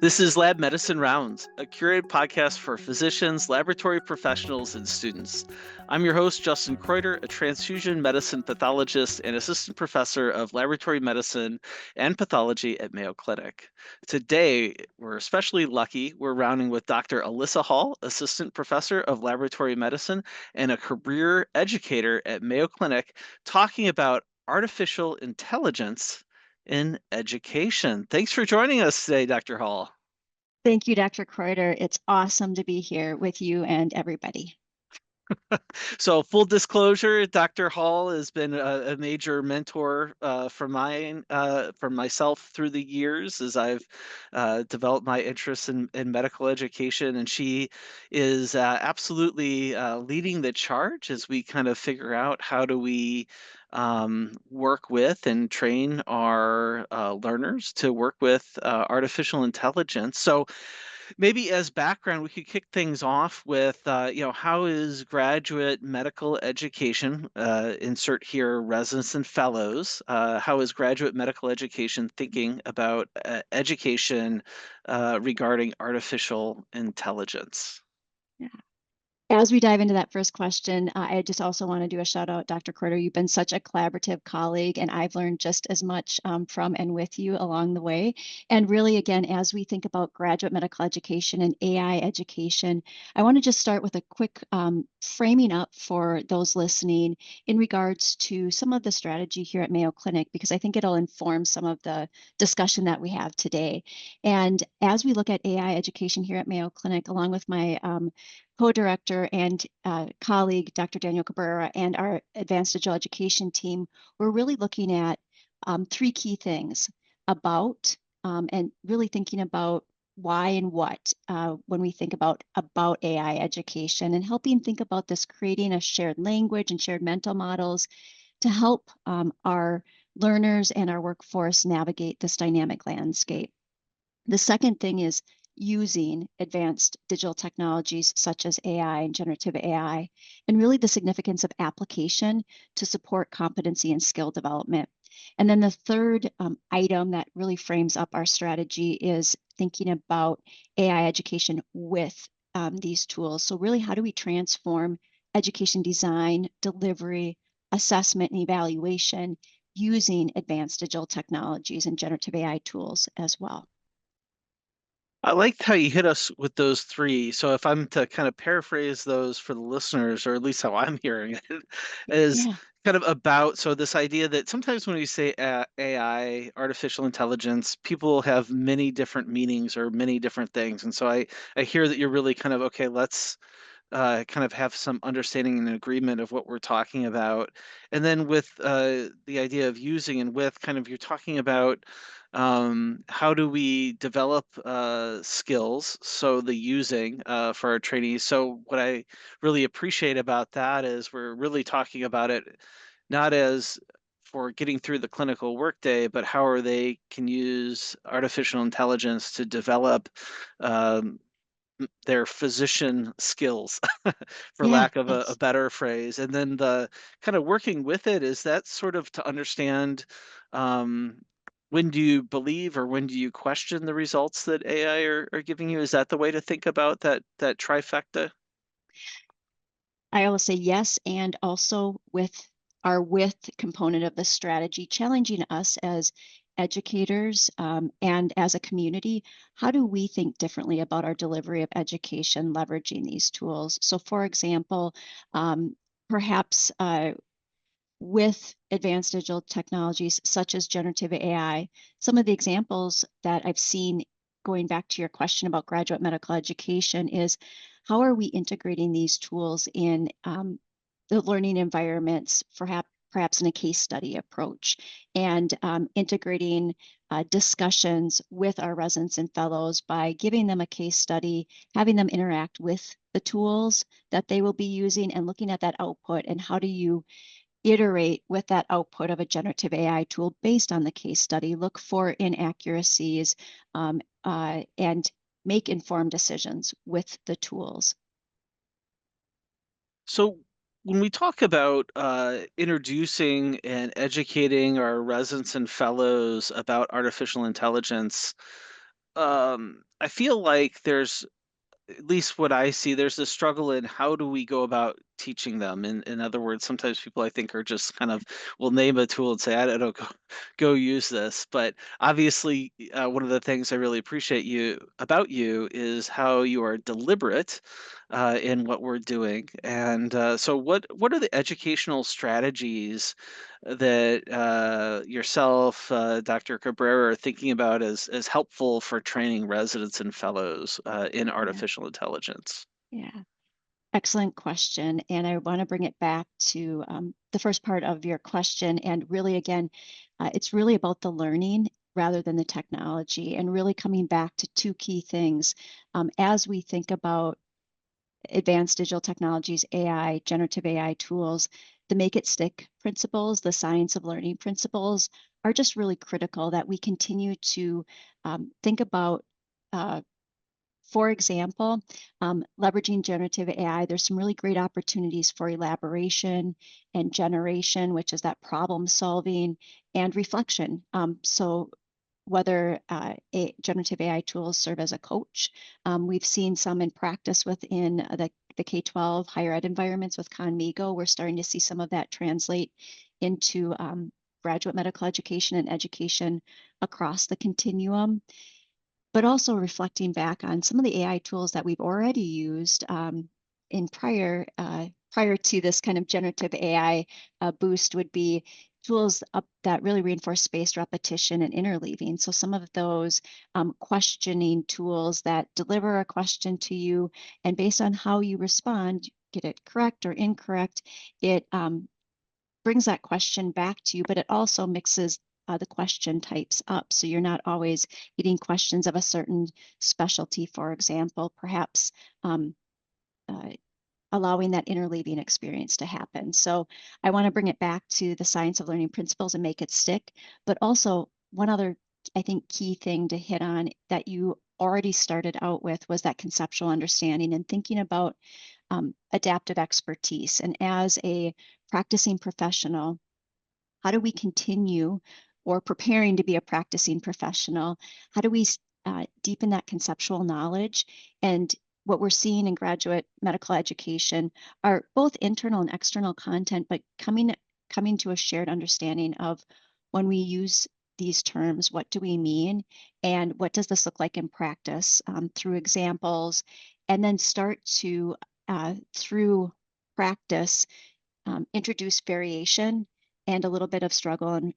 This is Lab Medicine Rounds, a curated podcast for physicians, laboratory professionals, and students. I'm your host, Justin Kreuter, a transfusion medicine pathologist and assistant professor of laboratory medicine and pathology at Mayo Clinic. Today, we're especially lucky. We're rounding with Dr. Elissa Hall, assistant professor of laboratory medicine and a career educator at Mayo Clinic, talking about artificial intelligence in education. Thanks for joining us today, Dr. Hall. Thank you, Dr. Kreuter. It's awesome to be here with you and everybody. So, full disclosure, Dr. Hall has been a major mentor for myself through the years as I've developed my interest in medical education, and she is absolutely leading the charge as we kind of figure out how do we work with and train our learners to work with artificial intelligence. So, maybe as background, we could kick things off with, how is graduate medical education, insert here residents and fellows, how is graduate medical education thinking about education regarding artificial intelligence? Yeah. As we dive into that first question, I just also want to do a shout out, Dr. Kreuter. You've been such a collaborative colleague, and I've learned just as much from and with you along the way. And really, again, as we think about graduate medical education and AI education, I want to just start with a quick framing up for those listening in regards to some of the strategy here at Mayo Clinic, because I think it'll inform some of the discussion that we have today. And as we look at AI education here at Mayo Clinic, along with my co-director and colleague, Dr. Daniel Cabrera, and our advanced digital education team, we're really looking at three key things about and really thinking about why and what when we think about AI education, and helping think about this, creating a shared language and shared mental models to help our learners and our workforce navigate this dynamic landscape. The second thing is using advanced digital technologies such as AI and generative AI, and really the significance of application to support competency and skill development. And then the third item that really frames up our strategy is thinking about AI education with these tools. So really, how do we transform education design, delivery, assessment, and evaluation using advanced digital technologies and generative AI tools as well? I liked how you hit us with those three. So if I'm to kind of paraphrase those for the listeners, or at least how I'm hearing it, is Yeah. kind of about, so this idea that sometimes when we say AI, artificial intelligence, people have many different meanings or many different things. And so I hear that you're really kind of, okay, let's kind of have some understanding and agreement of what we're talking about. And then with the idea of using and with, kind of, you're talking about how do we develop skills, so the using for our trainees. So what I really appreciate about that is we're really talking about it not as for getting through the clinical workday, but how are they can use artificial intelligence to develop um, their physician skills, for Yeah. lack of a Yes. better phrase. And then the kind of working with it is that sort of to understand um, when do you believe or when do you question the results that AI are giving you? Is that the way to think about that trifecta? I always say yes, and also with our with component of the strategy, challenging us as educators and as a community. How do we think differently about our delivery of education, leveraging these tools? So, for example, perhaps with advanced digital technologies such as generative AI, some of the examples that I've seen, going back to your question about graduate medical education, is how are we integrating these tools in the learning environments, perhaps in a case study approach, and integrating discussions with our residents and fellows by giving them a case study, having them interact with the tools that they will be using, and looking at that output, and how do you iterate with that output of a generative AI tool based on the case study, look for inaccuracies, and make informed decisions with the tools. So when we talk about introducing and educating our residents and fellows about artificial intelligence, I feel like there's, at least what I see, there's a struggle in how do we go about teaching them. In other words, sometimes people I think are just kind of will name a tool and say, I don't know, go use this. But obviously, one of the things I really appreciate you about you is how you are deliberate in what we're doing. And so, what are the educational strategies that yourself, Dr. Cabrera, are thinking about as helpful for training residents and fellows in Yeah, artificial intelligence? yeah. Excellent question. And I want to bring it back to the first part of your question. And really, again, it's really about the learning rather than the technology, and really coming back to two key things. As we think about advanced digital technologies, AI, generative AI tools, the make it stick principles, the science of learning principles are just really critical that we continue to think about. For example, leveraging generative AI, there's some really great opportunities for elaboration and generation, which is that problem solving and reflection. So whether generative AI tools serve as a coach, we've seen some in practice within the K-12 higher ed environments with Conmigo. We're starting to see some of that translate into graduate medical education and education across the continuum, but also reflecting back on some of the AI tools that we've already used in prior to this kind of generative AI boost would be tools that really reinforce spaced repetition and interleaving. So some of those questioning tools that deliver a question to you, and based on how you respond, get it correct or incorrect, it brings that question back to you, but it also mixes the question types up. So you're not always getting questions of a certain specialty, for example, perhaps uh, allowing that interleaving experience to happen. So I want to bring it back to the science of learning principles and make it stick. But also, one other, I think, key thing to hit on that you already started out with was that conceptual understanding and thinking about adaptive expertise. And as a practicing professional, how do we continue, or preparing to be a practicing professional, how do we deepen that conceptual knowledge? And what we're seeing in graduate medical education are both internal and external content, but coming to a shared understanding of when we use these terms, what do we mean, and what does this look like in practice through examples, and then start to through practice introduce variation and a little bit of struggle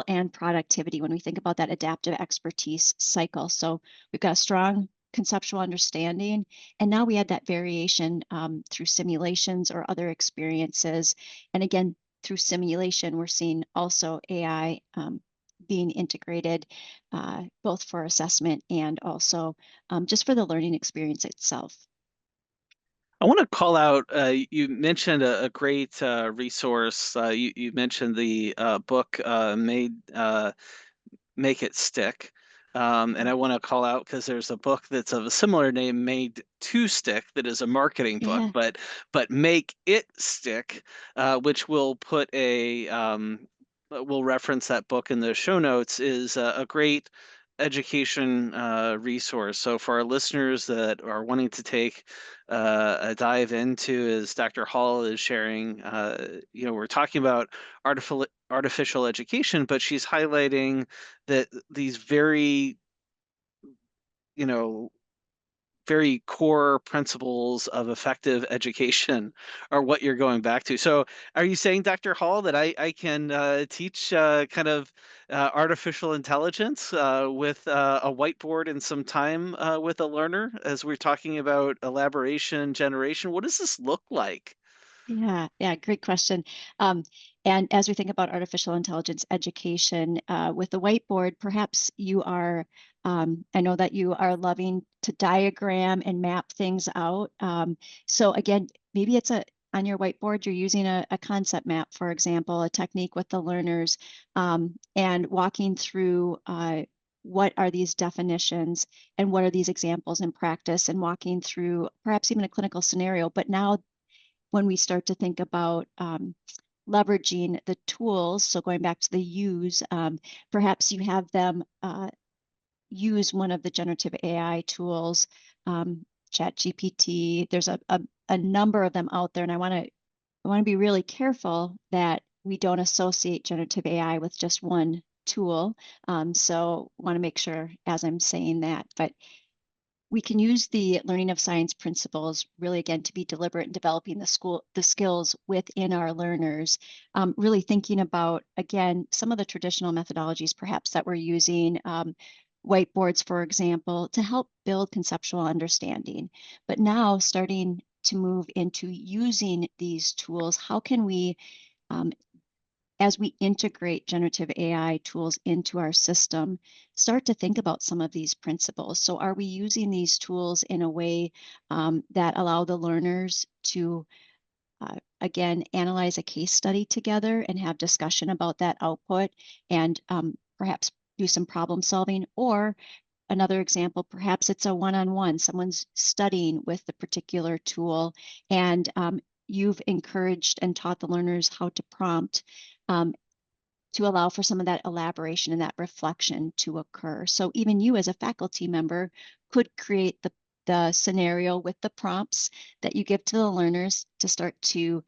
and productivity when we think about that adaptive expertise cycle. So we've got a strong conceptual understanding, and now we add that variation through simulations or other experiences. And again, through simulation, we're seeing also AI being integrated both for assessment and also just for the learning experience itself. I want to call out, you mentioned a great resource. You mentioned the book Make It Stick. And I want to call out because there's a book that's of a similar name, Made to Stick, that is a marketing book, Yeah, but Make It Stick, which we'll reference that book in the show notes, is a great education resource. So for our listeners that are wanting to take a dive into, as Dr. Hall is sharing, we're talking about artificial education, but she's highlighting that these very, you know, very core principles of effective education are what you're going back to. So, are you saying, Dr. Hall, that I can teach kind of artificial intelligence with a whiteboard and some time with a learner as we're talking about elaboration, generation? What does this look like? yeah, great question. Um, and as we think about artificial intelligence education with the whiteboard, perhaps I know that you are loving to diagram and map things out. So again, maybe on your whiteboard, you're using a concept map, for example, a technique with the learners, and walking through what are these definitions and what are these examples in practice, and walking through perhaps even a clinical scenario. But now when we start to think about leveraging the tools, so going back to the use, perhaps you have them use one of the generative AI tools, ChatGPT. There's a number of them out there, and I want to be really careful that we don't associate generative AI with just one tool. So want to make sure as I'm saying that, but we can use the learning of science principles really again to be deliberate in developing the skills within our learners, really thinking about again some of the traditional methodologies perhaps that we're using, whiteboards for example, to help build conceptual understanding, but now starting to move into using these tools. How can we, um, as we integrate generative AI tools into our system, start to think about some of these principles? So, are we using these tools in a way that allow the learners to, again, analyze a case study together and have discussion about that output and perhaps do some problem solving? Or another example, perhaps it's a one-on-one, someone's studying with the particular tool, and you've encouraged and taught the learners how to prompt, um, to allow for some of that elaboration and that reflection to occur. So even you as a faculty member could create the scenario with the prompts that you give to the learners to start to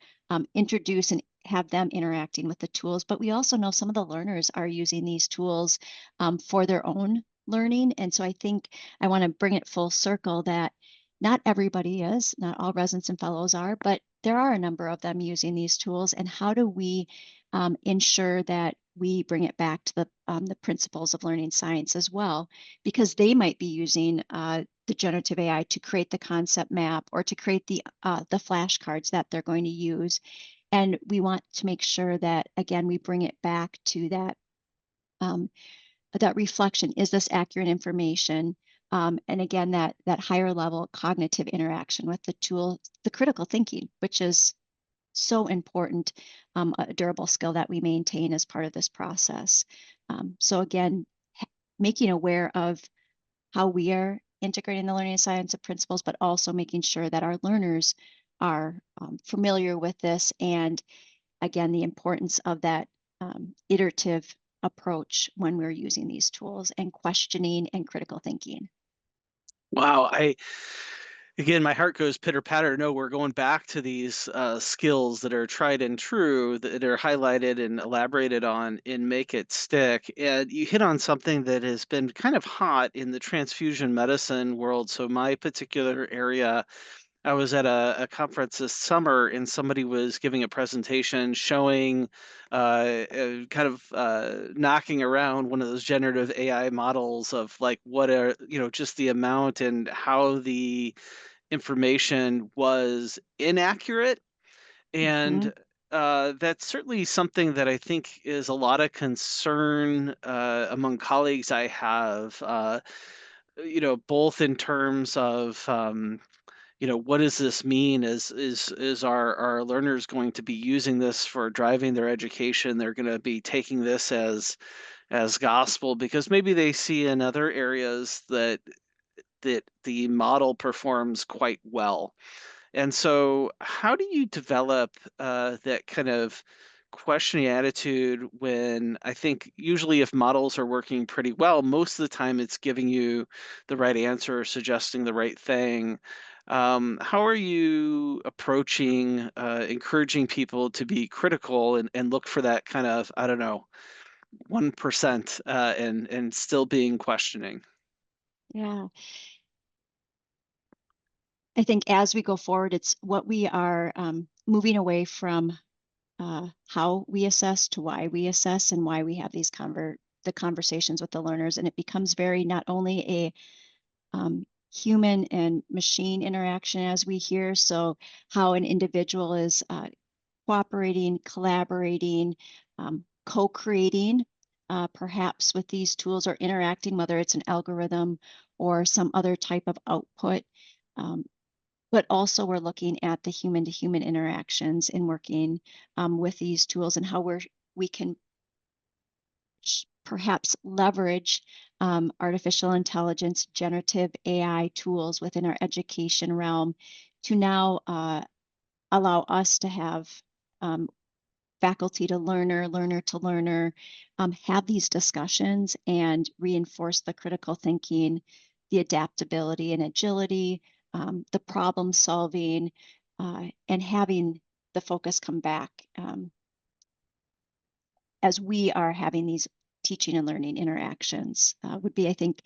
introduce and have them interacting with the tools. But we also know some of the learners are using these tools for their own learning. And so I think I want to bring it full circle that not everybody is, not all residents and fellows are, but there are a number of them using these tools. And how do we ensure that we bring it back to the principles of learning science as well, because they might be using the generative AI to create the concept map or to create the flashcards that they're going to use, and we want to make sure that again we bring it back to um, that reflection. Is this accurate information? And again, that higher level cognitive interaction with the tool, the critical thinking, which is so important, a durable skill that we maintain as part of this process. So again, making aware of how we are integrating the learning science of principles, but also making sure that our learners are familiar with this. And again, the importance of that iterative approach when we're using these tools and questioning and critical thinking. Wow, I again, my heart goes pitter patter. No, we're going back to these skills that are tried and true, that are highlighted and elaborated on in Make It Stick. And you hit on something that has been kind of hot in the transfusion medicine world. So, my particular area, I was at a conference this summer, and somebody was giving a presentation showing, kind of knocking around one of those generative AI models of like what are, just the amount and how the information was inaccurate. Mhm. And that's certainly something that I think is a lot of concern among colleagues I have, both in terms of, what does this mean? Is our learners going to be using this for driving their education? They're going to be taking this as gospel because maybe they see in other areas that the model performs quite well. And so, how do you develop that kind of questioning attitude when I think usually if models are working pretty well, most of the time it's giving you the right answer or suggesting the right thing. How are you approaching encouraging people to be critical and look for that kind of, I don't know, 1% and still being questioning? Yeah. I think as we go forward, it's what we are moving away from, how we assess to why we assess and why we have the conversations with the learners, and it becomes very not only a human and machine interaction as we hear, so how an individual is cooperating, collaborating, co-creating, perhaps with these tools or interacting, whether it's an algorithm or some other type of output. Um, but also we're looking at the human to human interactions in working with these tools and how we can perhaps leverage artificial intelligence, generative AI tools within our education realm to now allow us to have um, faculty to learner, learner to learner, have these discussions and reinforce the critical thinking, the adaptability and agility, the problem solving, and having the focus come back as we are having these teaching and learning interactions would be, I think,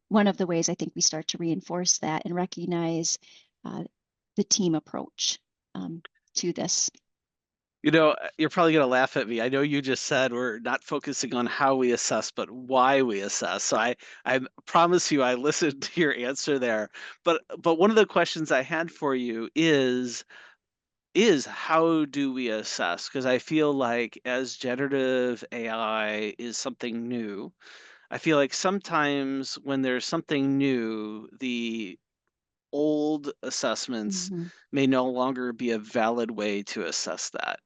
one of the ways I think we start to reinforce that and recognize uh, the team approach to this. You're probably going to laugh at me. I know you just said we're not focusing on how we assess, but why we assess. So I promise you, I listened to your answer there. But one of the questions I had for you is how do we assess? Because I feel like as generative AI is something new, I feel like sometimes when there's something new, the old assessments Mhm. may no longer be a valid way to assess that.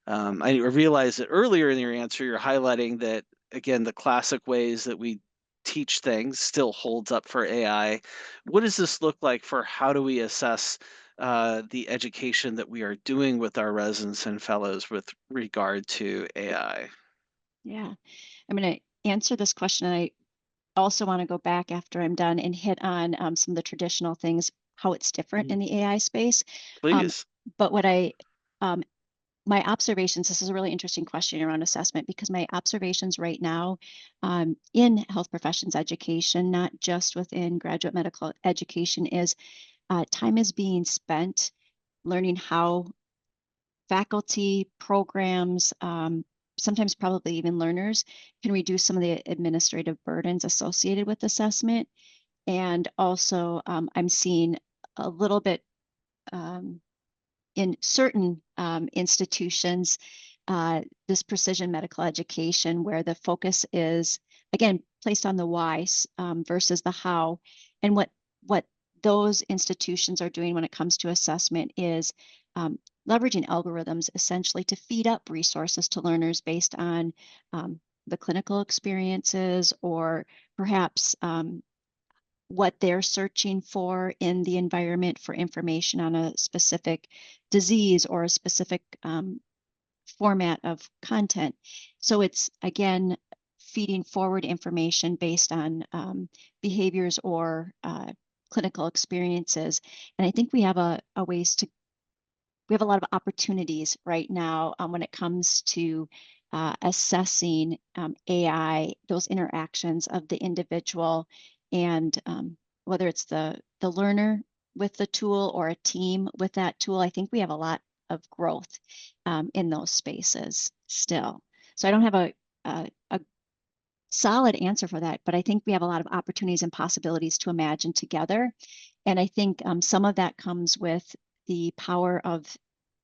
I realized that earlier in your answer, you're highlighting that, again, the classic ways that we teach things still holds up for AI. What does this look like for how do we assess the education that we are doing with our residents and fellows with regard to AI? Yeah, I'm going to answer this question. And I also want to go back after I'm done and hit on some of the traditional things, how it's different Mhm. in the AI space. Um, Please. but um, my observations, this is a really interesting question around assessment because my observations right now in health professions education, not just within graduate medical education, is time is being spent learning how faculty, programs, sometimes probably even learners can reduce some of the administrative burdens associated with assessment. And also, I'm seeing a little bit um, in certain institutions, this precision medical education, where the focus is again placed on the why versus the how, and what those institutions are doing when it comes to assessment is leveraging algorithms essentially to feed up resources to learners based on the clinical experiences or perhaps what they're searching for in the environment for information on a specific disease or a specific format of content. So it's again feeding forward information based on behaviors or clinical experiences. And I think we have a lot of opportunities right now when it comes to assessing AI, those interactions of the individual, and whether it's the learner with the tool or a team with that tool. I think we have a lot of growth in those spaces still. So I don't have a solid answer for that, but I think we have a lot of opportunities and possibilities to imagine together. And I think some of that comes with the power of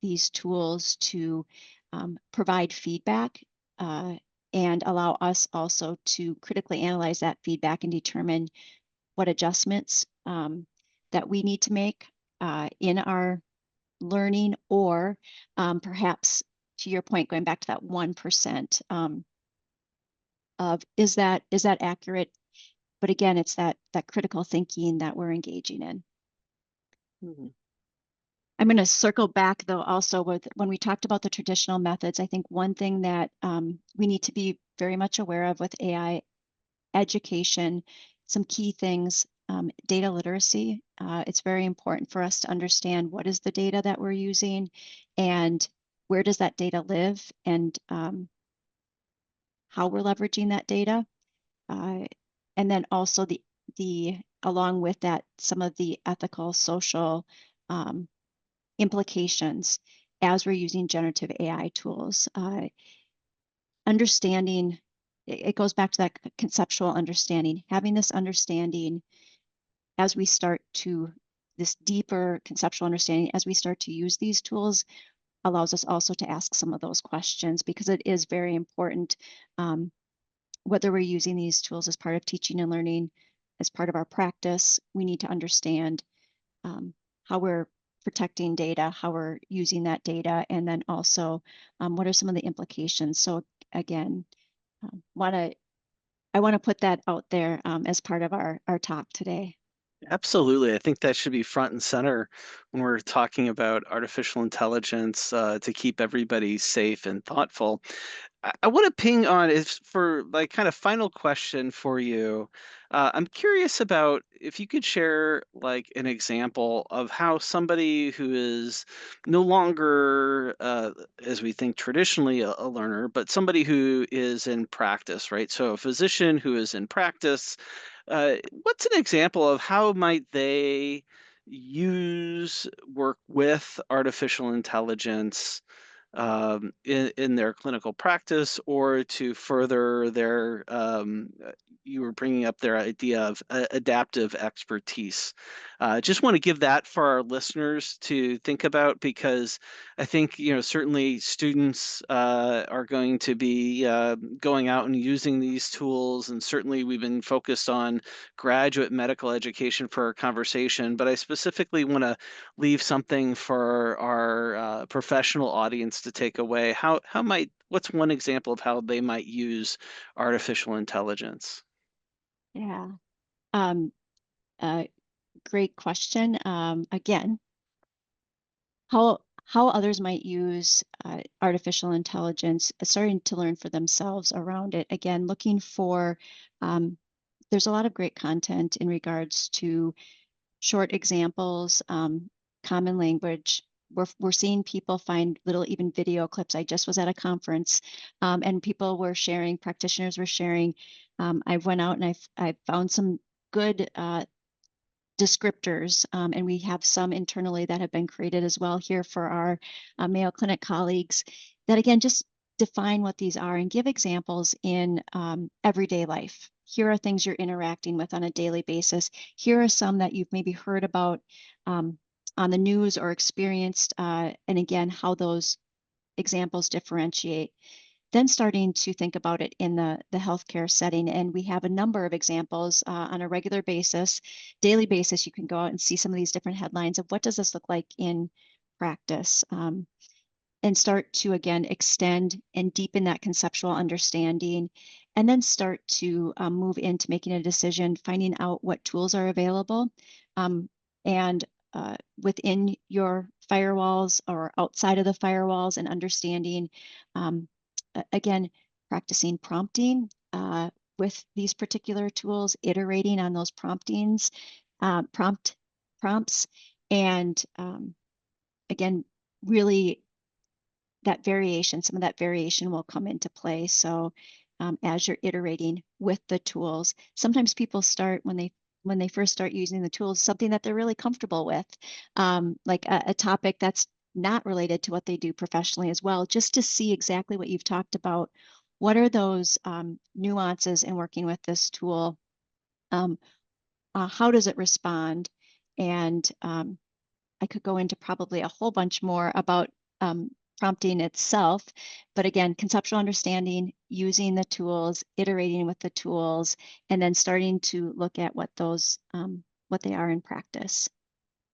these tools to provide feedback and allow us also to critically analyze that feedback and determine what adjustments that we need to make in our learning, or perhaps to your point, going back to that 1% of is that accurate? But again, it's that critical thinking that we're engaging in. Mhm. I'm going to circle back though also with when we talked about the traditional methods. I think one thing that we need to be very much aware of with AI education, some key things, data literacy. It's very important for us to understand what is the data that we're using and where does that data live, and how we're leveraging that data. Uh, and then also the along with that, some of the ethical, social um, implications as we're using generative AI tools. Understanding, it goes back to that conceptual understanding, having this understanding as we start to, this deeper conceptual understanding as we start to use these tools allows us also to ask some of those questions, because it is very important whether we're using these tools as part of teaching and learning, as part of our practice. We need to understand how we're protecting data, how we're using that data, and then also what are some of the implications. So again, want to I want to put that out there as part of our talk today. Absolutely. I think that should be front and center when we're talking about artificial intelligence to keep everybody safe and thoughtful. I want to ping on is for like kind of final question for you. I'm curious about if you could share like an example of how somebody who is no longer, as we think traditionally, a learner, but somebody who is in practice, right? So a physician who is in practice, what's an example of how might they work with artificial intelligence in their clinical practice or to further their you were bringing up their idea of adaptive expertise. Just want to give that for our listeners to think about because I think certainly students are going to be going out and using these tools, and certainly we've been focused on graduate medical education for our conversation, but I specifically want to leave something for our professional audience to take away. What's one example of how they might use artificial intelligence? Yeah. Um, uh, Great question. Again, how others might use artificial intelligence, starting to learn for themselves around it. Again, looking for um, there's a lot of great content in regards to short examples, common language. We're seeing people find little even video clips. I just was at a conference, and people were sharing, practitioners were sharing. I went out and I found some good descriptors, and we have some internally that have been created as well here for our Mayo Clinic colleagues that again just define what these are and give examples in everyday life. Here are things you're interacting with on a daily basis. Here are some that you've maybe heard about um, on the news or experienced, and again, how those examples differentiate, then starting to think about it in the healthcare setting. And we have a number of examples on a regular basis, daily basis. You can go out and see some of these different headlines of what does this look like in practice, and start to again extend and deepen that conceptual understanding, and then start to move into making a decision, finding out what tools are available, and within your firewalls or outside of the firewalls, and understanding, um, again, practicing prompting with these particular tools, iterating on those promptings, prompts, and again, really some of that variation will come into play. So as you're iterating with the tools, sometimes people start when they first start using the tools, something that they're really comfortable with, like a topic that's not related to what they do professionally as well, just to see exactly what you've talked about. What are those nuances in working with this tool? Um, how does it respond? And I could go into probably a whole bunch more about prompting itself, but again, conceptual understanding, using the tools, iterating with the tools, and then starting to look at what they are in practice.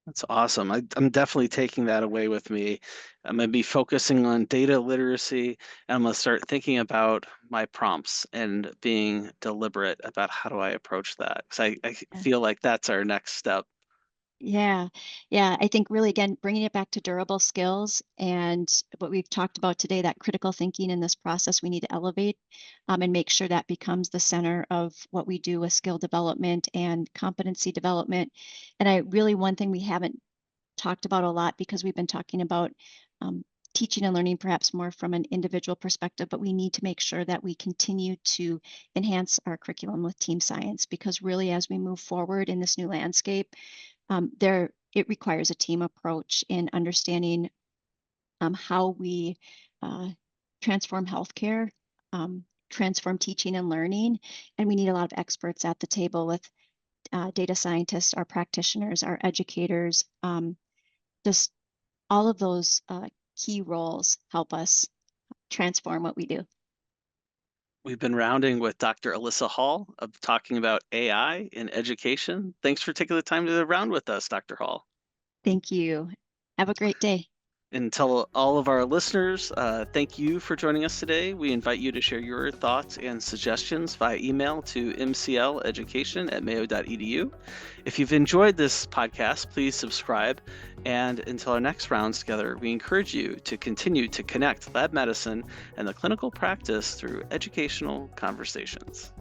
That's awesome. I'm definitely taking that away with me. I'm going to be focusing on data literacy, and I'm going to start thinking about my prompts and being deliberate about how do I approach that. Because I Yeah. feel like that's our next step. Yeah, yeah. I think really, again, bringing it back to durable skills and what we've talked about today, that critical thinking in this process, we need to elevate and make sure that becomes the center of what we do with skill development and competency development. And one thing we haven't talked about a lot because we've been talking about um, teaching and learning perhaps more from an individual perspective, but we need to make sure that we continue to enhance our curriculum with team science because really, as we move forward in this new landscape, it requires a team approach in understanding how we uh, transform healthcare, transform teaching and learning, and we need a lot of experts at the table with data scientists, our practitioners, our educators. Just all of those key roles help us transform what we do. We've been rounding with Dr. Elissa Hall of talking about AI in education. Thanks for taking the time to round with us, Dr. Hall. Thank you. Have a great day. And tell all of our listeners, thank you for joining us today. We invite you to share your thoughts and suggestions via email to mcleducation@mayo.edu. If you've enjoyed this podcast, please subscribe. And until our next rounds together, we encourage you to continue to connect lab medicine and the clinical practice through educational conversations.